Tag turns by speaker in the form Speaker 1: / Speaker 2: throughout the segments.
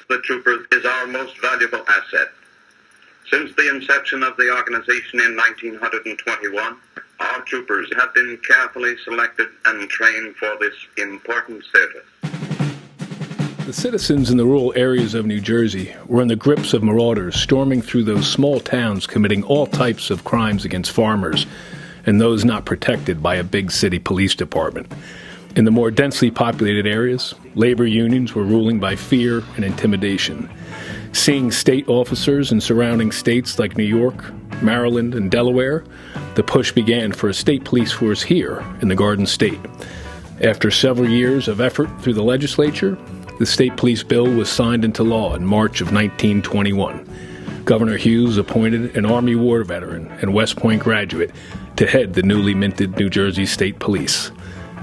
Speaker 1: the troopers is our most valuable asset. Since the inception of the organization in 1921, our troopers have been carefully selected and trained for this important service.
Speaker 2: The citizens in the rural areas of New Jersey were in the grips of marauders storming through those small towns, committing all types of crimes against farmers and those not protected by a big city police department. In the more densely populated areas, labor unions were ruling by fear and intimidation. Seeing state officers in surrounding states like New York, Maryland, and Delaware, the push began for a state police force here in the Garden State. After several years of effort through the legislature, the state police bill was signed into law in March of 1921. Governor Hughes appointed an Army War veteran and West Point graduate to head the newly minted New Jersey State Police.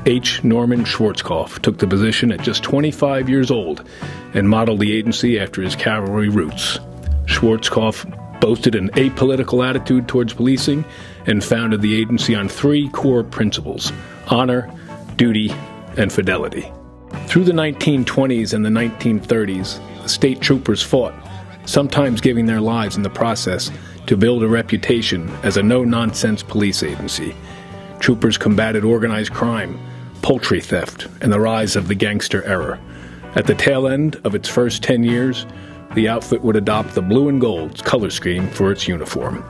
Speaker 2: H. Norman Schwarzkopf took the position at just 25 years old and modeled the agency after his cavalry roots. Schwarzkopf boasted an apolitical attitude towards policing and founded the agency on three core principles: honor, duty, and fidelity. Through the 1920s and the 1930s, the state troopers fought, sometimes giving their lives in the process to build a reputation as a no-nonsense police agency. Troopers combated organized crime, poultry theft, and the rise of the gangster era. At the tail end of its first 10 years, the outfit would adopt the blue and gold color scheme for its uniform.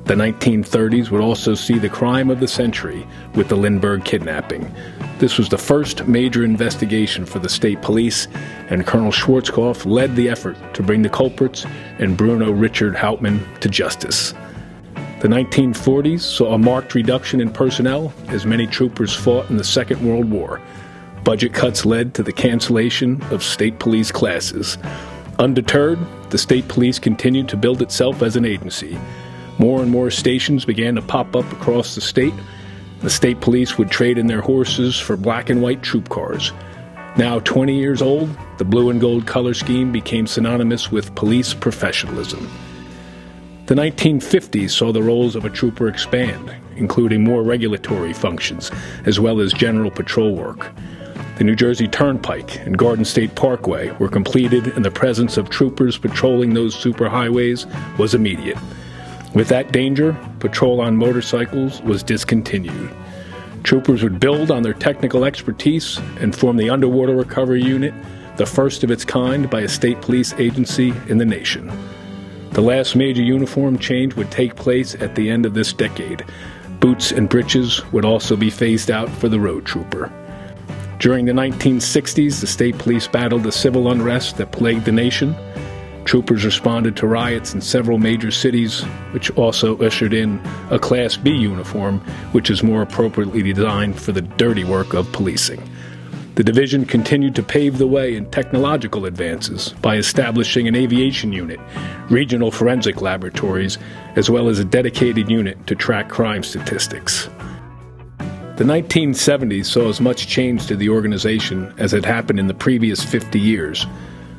Speaker 2: The 1930s would also see the crime of the century with the Lindbergh kidnapping. This was the first major investigation for the state police, and Colonel Schwarzkopf led the effort to bring the culprits and Bruno Richard Hauptmann to justice. The 1940s saw a marked reduction in personnel as many troopers fought in the Second World War. Budget cuts led to the cancellation of state police classes. Undeterred, the state police continued to build itself as an agency. More and more stations began to pop up across the state. The state police would trade in their horses for black and white troop cars. Now 20 years old, the blue and gold color scheme became synonymous with police professionalism. The 1950s saw the roles of a trooper expand, including more regulatory functions, as well as general patrol work. The New Jersey Turnpike and Garden State Parkway were completed, and the presence of troopers patrolling those superhighways was immediate. With that danger, patrol on motorcycles was discontinued. Troopers would build on their technical expertise and form the Underwater Recovery Unit, the first of its kind by a state police agency in the nation. The last major uniform change would take place at the end of this decade. Boots and breeches would also be phased out for the road trooper. During the 1960s, the state police battled the civil unrest that plagued the nation. Troopers responded to riots in several major cities, which also ushered in a Class B uniform, which is more appropriately designed for the dirty work of policing. The division continued to pave the way in technological advances by establishing an aviation unit, regional forensic laboratories, as well as a dedicated unit to track crime statistics. The 1970s saw as much change to the organization as had happened in the previous 50 years.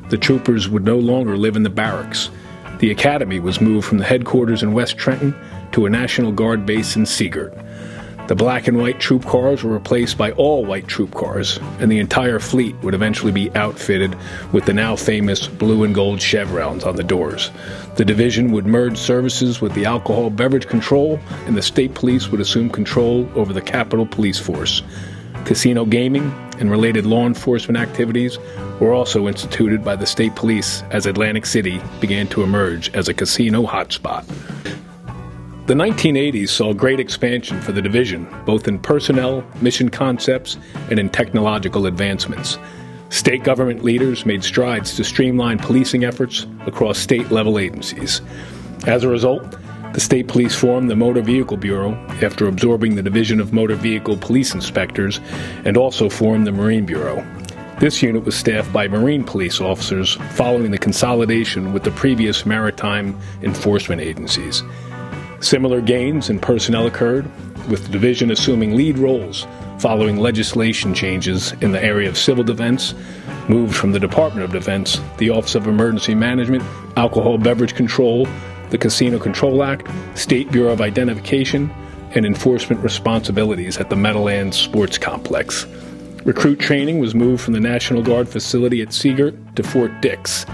Speaker 2: The troopers would no longer live in the barracks. The academy was moved from the headquarters in West Trenton to a National Guard base in Seagirt. The black and white troop cars were replaced by all-white troop cars, and the entire fleet would eventually be outfitted with the now famous blue and gold chevrons on the doors. The division would merge services with the Alcohol Beverage Control, and the state police would assume control over the Capitol Police Force. Casino gaming and related law enforcement activities were also instituted by the state police as Atlantic City began to emerge as a casino hotspot. The 1980s saw great expansion for the division, both in personnel, mission concepts, and in technological advancements. State government leaders made strides to streamline policing efforts across state-level agencies. As a result, the state police formed the Motor Vehicle Bureau after absorbing the Division of Motor Vehicle Police Inspectors, and also formed the Marine Bureau. This unit was staffed by Marine police officers following the consolidation with the previous maritime enforcement agencies. Similar gains in personnel occurred, with the division assuming lead roles following legislation changes in the area of civil defense, moved from the Department of Defense, the Office of Emergency Management, Alcohol Beverage Control, the Casino Control Act, State Bureau of Identification, and enforcement responsibilities at the Meadowlands Sports Complex. Recruit training was moved from the National Guard facility at Seagirt to Fort Dix.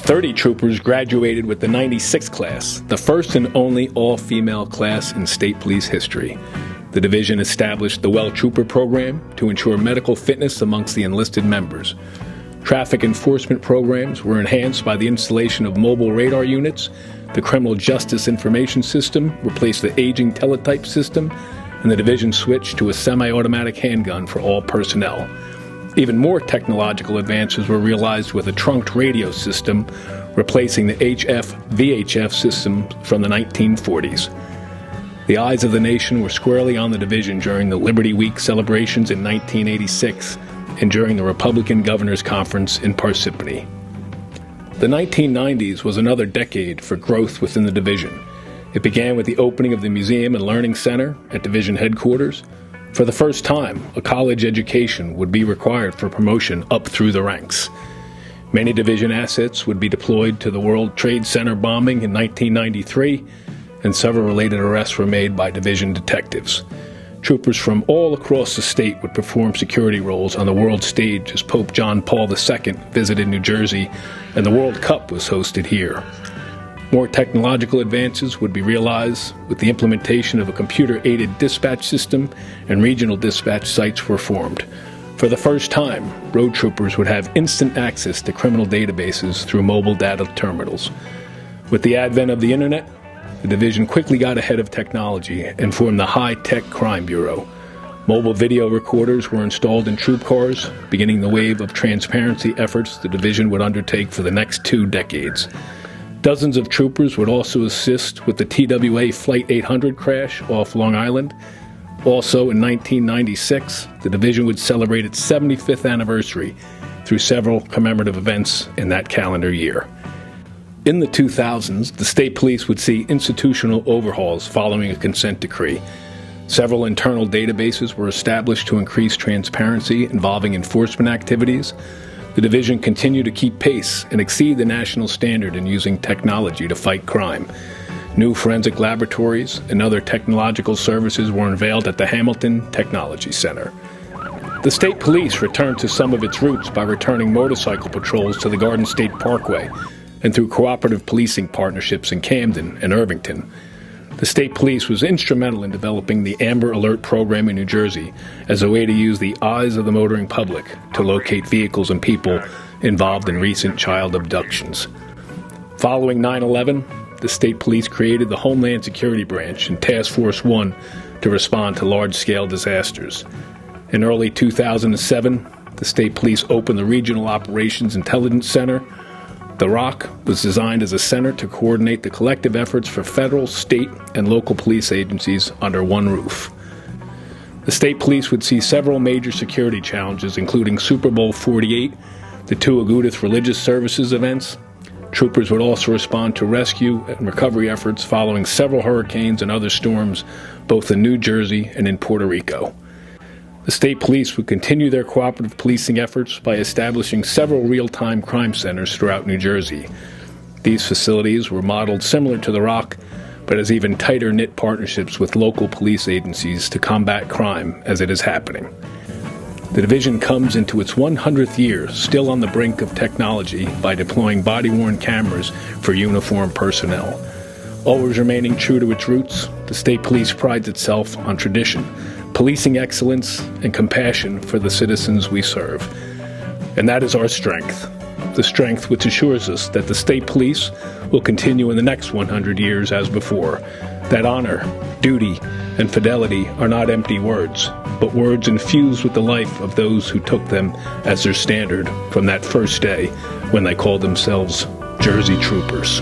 Speaker 2: 30 troopers graduated with the 96 class, the first and only all-female class in state police history. The division established the Well Trooper program to ensure medical fitness amongst the enlisted members. Traffic enforcement programs were enhanced by the installation of mobile radar units. The Criminal Justice Information System replaced the aging teletype system, and the division switched to a semi-automatic handgun for all personnel. Even more technological advances were realized with a trunked radio system, replacing the HF-VHF system from the 1940s. The eyes of the nation were squarely on the division during the Liberty Week celebrations in 1986 and during the Republican Governors Conference in Parsippany. The 1990s was another decade for growth within the division. It began with the opening of the Museum and Learning Center at division headquarters. For the first time, a college education would be required for promotion up through the ranks. Many division assets would be deployed to the World Trade Center bombing in 1993, and several related arrests were made by division detectives. Troopers from all across the state would perform security roles on the world stage as Pope John Paul II visited New Jersey, and the World Cup was hosted here. More technological advances would be realized with the implementation of a computer-aided dispatch system, and regional dispatch sites were formed. For the first time, road troopers would have instant access to criminal databases through mobile data terminals. With the advent of the Internet, the division quickly got ahead of technology and formed the High-Tech Crime Bureau. Mobile video recorders were installed in troop cars, beginning the wave of transparency efforts the division would undertake for the next 2 decades. Dozens of troopers would also assist with the TWA Flight 800 crash off Long Island. Also in 1996, the division would celebrate its 75th anniversary through several commemorative events in that calendar year. In the 2000s, the state police would see institutional overhauls following a consent decree. Several internal databases were established to increase transparency involving enforcement activities. The division continued to keep pace and exceed the national standard in using technology to fight crime. New forensic laboratories and other technological services were unveiled at the Hamilton Technology Center. The state police returned to some of its roots by returning motorcycle patrols to the Garden State Parkway and through cooperative policing partnerships in Camden and Irvington. The state police was instrumental in developing the Amber Alert program in New Jersey as a way to use the eyes of the motoring public to locate vehicles and people involved in recent child abductions. Following 9/11, the state police created the Homeland Security Branch and Task Force 1 to respond to large-scale disasters. In early 2007, the state police opened the Regional Operations Intelligence Center. The ROC was designed as a center to coordinate the collective efforts for federal, state, and local police agencies under one roof. The state police would see several major security challenges, including Super Bowl 48, the 2 Agudith religious services events. Troopers would also respond to rescue and recovery efforts following several hurricanes and other storms, both in New Jersey and in Puerto Rico. The state police would continue their cooperative policing efforts by establishing several real-time crime centers throughout New Jersey. These facilities were modeled similar to the ROC, but as even tighter-knit partnerships with local police agencies to combat crime as it is happening. The division comes into its 100th year still on the brink of technology by deploying body-worn cameras for uniformed personnel. Always remaining true to its roots, the state police prides itself on tradition, policing excellence, and compassion for the citizens we serve. And that is our strength, the strength which assures us that the state police will continue in the next 100 years as before, that honor, duty, and fidelity are not empty words, but words infused with the life of those who took them as their standard from that first day when they called themselves Jersey Troopers.